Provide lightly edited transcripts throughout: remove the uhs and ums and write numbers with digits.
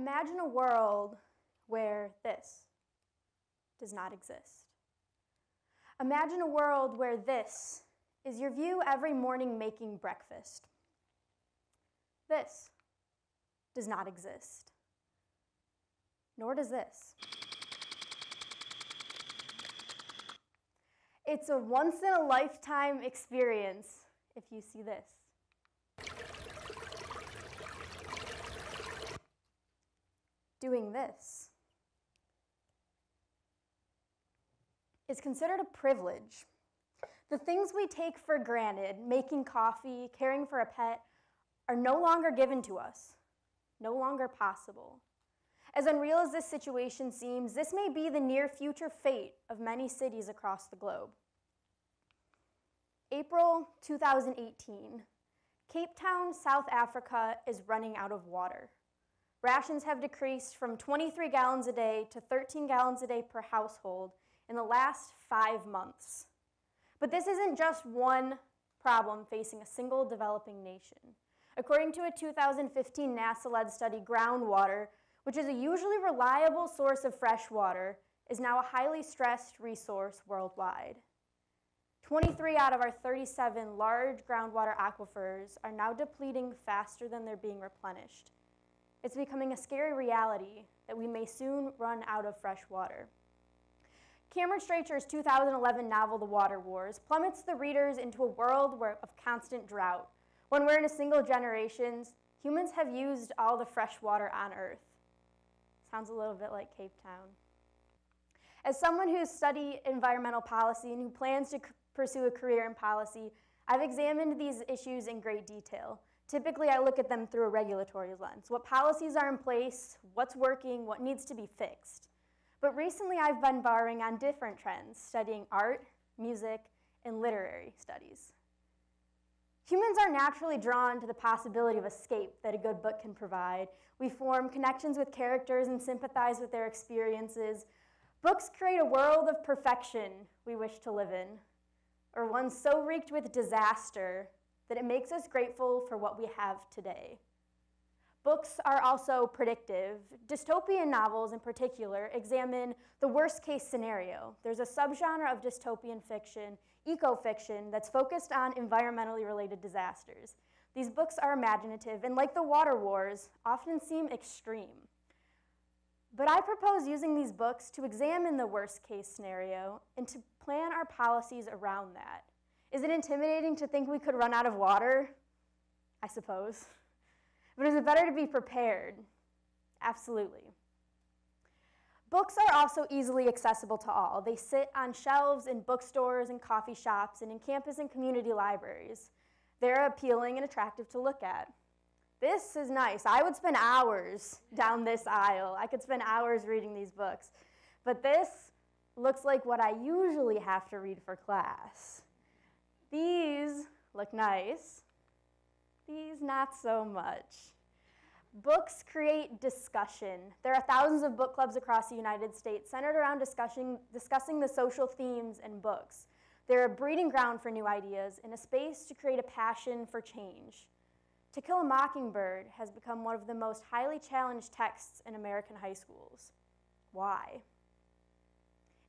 Imagine a world where this does not exist. Imagine a world where this is your view every morning making breakfast. This does not exist. Nor does this. It's a once-in-a-lifetime experience if you see this. Doing this is considered a privilege. The things we take for granted, making coffee, caring for a pet, are no longer given to us, no longer possible. As unreal as this situation seems, this may be the near future fate of many cities across the globe. April 2018, Cape Town, South Africa is running out of water. Rations have decreased from 23 gallons a day to 13 gallons a day per household in the last 5 months. But this isn't just one problem facing a single developing nation. According to a 2015 NASA-led study, groundwater, which is a usually reliable source of fresh water, is now a highly stressed resource worldwide. 23 out of our 37 large groundwater aquifers are now depleting faster than they're being replenished. It's becoming a scary reality that we may soon run out of fresh water. Cameron Stracher's 2011 novel, The Water Wars, plummets the readers into a world of constant drought. When we're in a single generation, humans have used all the fresh water on Earth. Sounds a little bit like Cape Town. As someone who's studied environmental policy and who plans to pursue a career in policy, I've examined these issues in great detail. Typically, I look at them through a regulatory lens. What policies are in place, what's working, what needs to be fixed. But recently, I've been borrowing on different trends, studying art, music, and literary studies. Humans are naturally drawn to the possibility of escape that a good book can provide. We form connections with characters and sympathize with their experiences. Books create a world of perfection we wish to live in, or one so reeked with disaster that it makes us grateful for what we have today. Books are also predictive. Dystopian novels, in particular, examine the worst-case scenario. There's a subgenre of dystopian fiction, eco-fiction, that's focused on environmentally related disasters. These books are imaginative, and like The Water Wars, often seem extreme. But I propose using these books to examine the worst-case scenario and to plan our policies around that. Is it intimidating to think we could run out of water? I suppose. But is it better to be prepared? Absolutely. Books are also easily accessible to all. They sit on shelves in bookstores and coffee shops and in campus and community libraries. They're appealing and attractive to look at. This is nice. I would spend hours down this aisle. I could spend hours reading these books. But this looks like what I usually have to read for class. These look nice. These not so much. Books create discussion. There are thousands of book clubs across the United States centered around discussing the social themes in books. They're a breeding ground for new ideas and a space to create a passion for change. To Kill a Mockingbird has become one of the most highly challenged texts in American high schools. Why?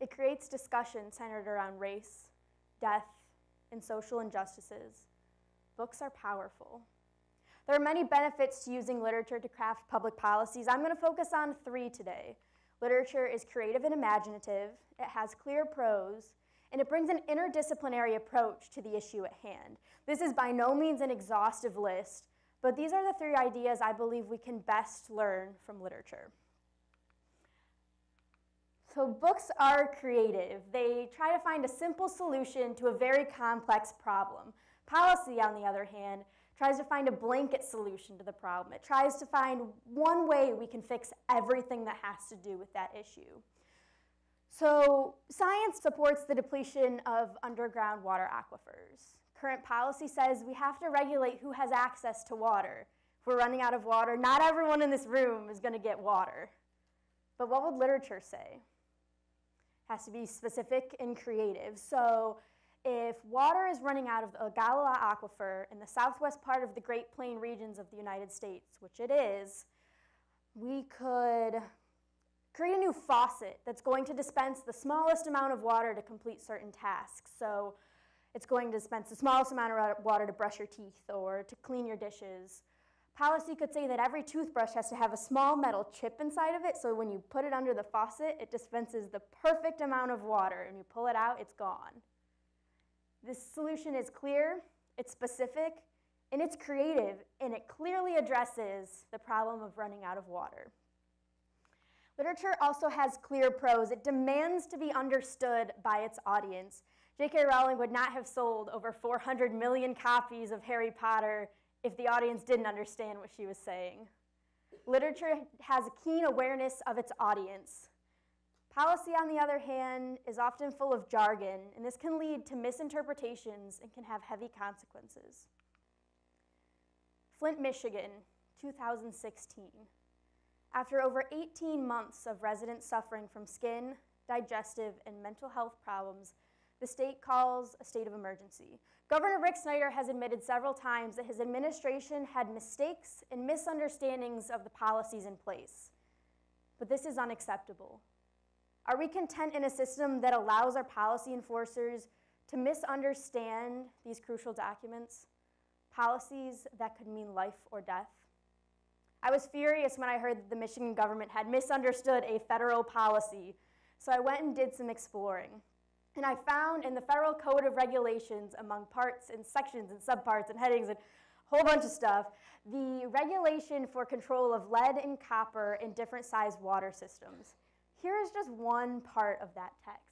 It creates discussion centered around race, death, and social injustices. Books are powerful. There are many benefits to using literature to craft public policies. I'm going to focus on 3 today. Literature is creative and imaginative, it has clear prose, and it brings an interdisciplinary approach to the issue at hand. This is by no means an exhaustive list, but these are the 3 ideas I believe we can best learn from literature. So books are creative. They try to find a simple solution to a very complex problem. Policy, on the other hand, tries to find a blanket solution to the problem. It tries to find one way we can fix everything that has to do with that issue. So science supports the depletion of underground water aquifers. Current policy says we have to regulate who has access to water. If we're running out of water, not everyone in this room is going to get water. But what would literature say? It has to be specific and creative. So if water is running out of the Ogallala Aquifer in the southwest part of the Great Plains regions of the United States, which it is, We could create a new faucet that's going to dispense the smallest amount of water to complete certain tasks. So it's going to dispense the smallest amount of water to brush your teeth or to clean your dishes. Policy could say that every toothbrush has to have a small metal chip inside of it, so when you put it under the faucet, it dispenses the perfect amount of water, and you pull it out, it's gone. This solution is clear, it's specific, and it's creative, and it clearly addresses the problem of running out of water. Literature also has clear prose. It demands to be understood by its audience. J.K. Rowling would not have sold over 400 million copies of Harry Potter if the audience didn't understand what she was saying. Literature has a keen awareness of its audience. Policy, on the other hand, is often full of jargon, and this can lead to misinterpretations and can have heavy consequences. Flint, Michigan, 2016. After over 18 months of residents suffering from skin, digestive, and mental health problems, the state calls a state of emergency. Governor Rick Snyder has admitted several times that his administration had mistakes and misunderstandings of the policies in place. But this is unacceptable. Are we content in a system that allows our policy enforcers to misunderstand these crucial documents? Policies that could mean life or death? I was furious when I heard that the Michigan government had misunderstood a federal policy, so I went and did some exploring. And I found in the Federal Code of Regulations, among parts and sections and subparts and headings and a whole bunch of stuff, the regulation for control of lead and copper in different sized water systems. Here is just one part of that text.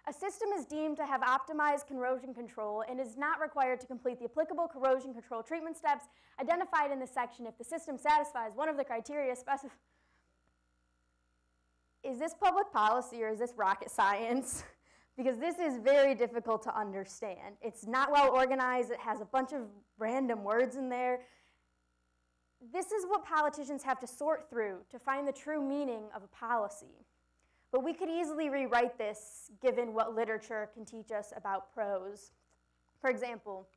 A system is deemed to have optimized corrosion control and is not required to complete the applicable corrosion control treatment steps identified in this section if the system satisfies one of the criteria specified. Is this public policy or is this rocket science? Because this is very difficult to understand. It's not well organized. It has a bunch of random words in there. This is what politicians have to sort through to find the true meaning of a policy. But we could easily rewrite this given what literature can teach us about prose. For example,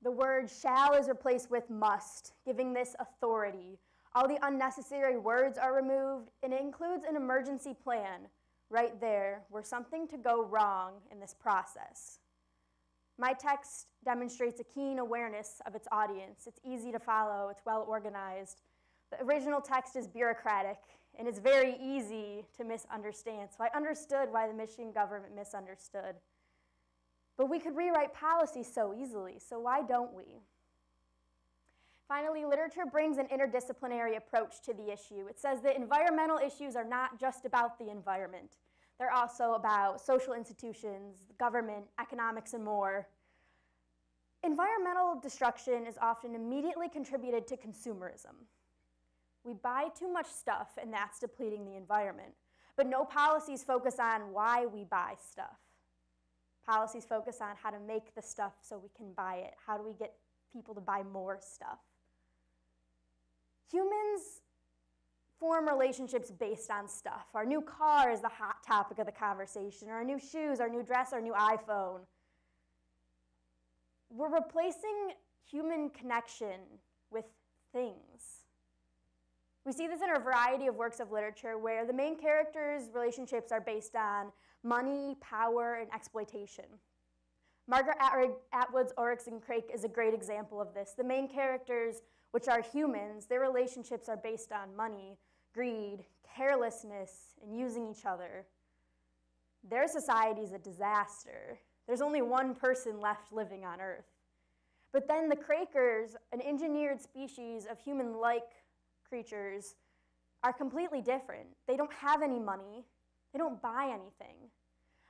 the word shall is replaced with must, giving this authority. All the unnecessary words are removed, and it includes an emergency plan right there were something to go wrong in this process. My text demonstrates a keen awareness of its audience. It's easy to follow, it's well organized. The original text is bureaucratic, and it's very easy to misunderstand. So I understood why the Michigan government misunderstood. But we could rewrite policy so easily, so why don't we? Finally, literature brings an interdisciplinary approach to the issue. It says that environmental issues are not just about the environment. They're also about social institutions, government, economics, and more. Environmental destruction is often immediately contributed to consumerism. We buy too much stuff, and that's depleting the environment. But no policies focus on why we buy stuff. Policies focus on how to make the stuff so we can buy it. How do we get people to buy more stuff? Humans form relationships based on stuff. Our new car is the hot topic of the conversation, or our new shoes, our new dress, our new iPhone. We're replacing human connection with things. We see this in a variety of works of literature where the main characters' relationships are based on money, power, and exploitation. Margaret Atwood's Oryx and Crake is a great example of this. The main characters, which are humans, their relationships are based on money, greed, carelessness, and using each other. Their society is a disaster. There's only one person left living on Earth. But then the Crakers, an engineered species of human-like creatures, are completely different. They don't have any money. They don't buy anything.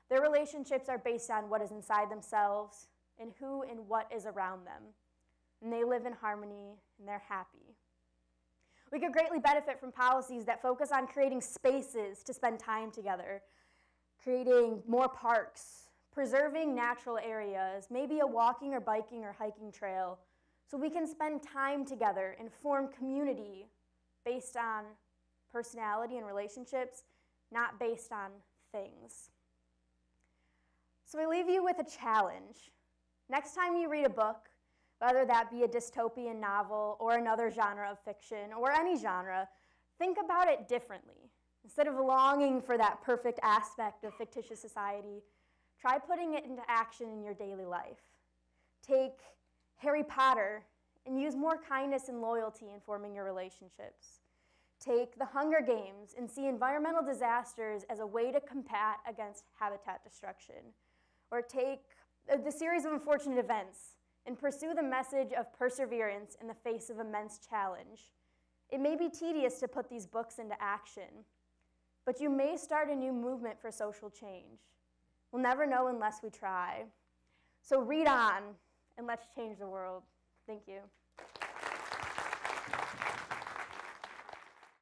Their relationships are based on what is inside themselves and who and what is around them. And they live in harmony, and they're happy. We could greatly benefit from policies that focus on creating spaces to spend time together, creating more parks, preserving natural areas, maybe a walking or biking or hiking trail, so we can spend time together and form community based on personality and relationships, not based on things. So I leave you with a challenge. Next time you read a book, whether that be a dystopian novel or another genre of fiction or any genre, think about it differently. Instead of longing for that perfect aspect of fictitious society, try putting it into action in your daily life. Take Harry Potter and use more kindness and loyalty in forming your relationships. Take the Hunger Games and see environmental disasters as a way to combat against habitat destruction. Or take the series of unfortunate events and pursue the message of perseverance in the face of immense challenge. It may be tedious to put these books into action, but you may start a new movement for social change. We'll never know unless we try. So read on, and let's change the world. Thank you.